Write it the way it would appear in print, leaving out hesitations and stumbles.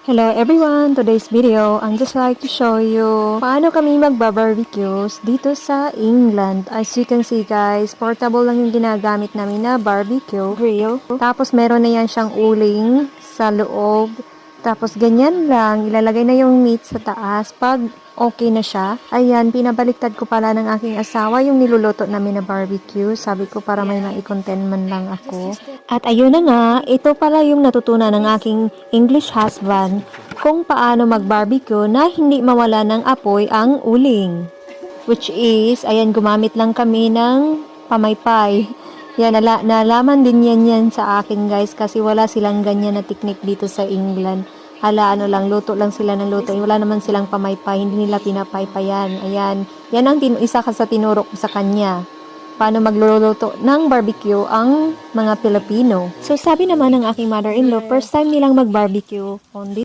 Hello everyone! Today's video, I'm just like to show you paano kami magbabarbecues dito sa England. As you can see guys, portable lang yung ginagamit namin na barbecue grill. Tapos meron na yan siyang uling sa loob. Tapos ganyan lang, ilalagay na yung meat sa taas pag okay na siya. Ayan, pinabaliktad ko pala ng aking asawa yung niluluto namin na barbecue. Sabi ko para may mai-content man lang ako. At ayun na nga, ito pala yung natutunan ng aking English husband kung paano mag-barbecue na hindi mawala ng apoy ang uling. Which is, ayan, gumamit lang kami ng pamaypay. Yan, nalaman din yan sa akin guys kasi wala silang ganyan na technique dito sa England. Ano lang, luto lang sila ng luto. Wala naman silang pamaypay, hindi nila pinapaypayan. Ayan, yan ang isa ka sa tinuro ko sa kanya. Paano magluluto ng barbecue ang mga Pilipino. So sabi naman ng aking mother-in-law, first time nilang mag-barbecue on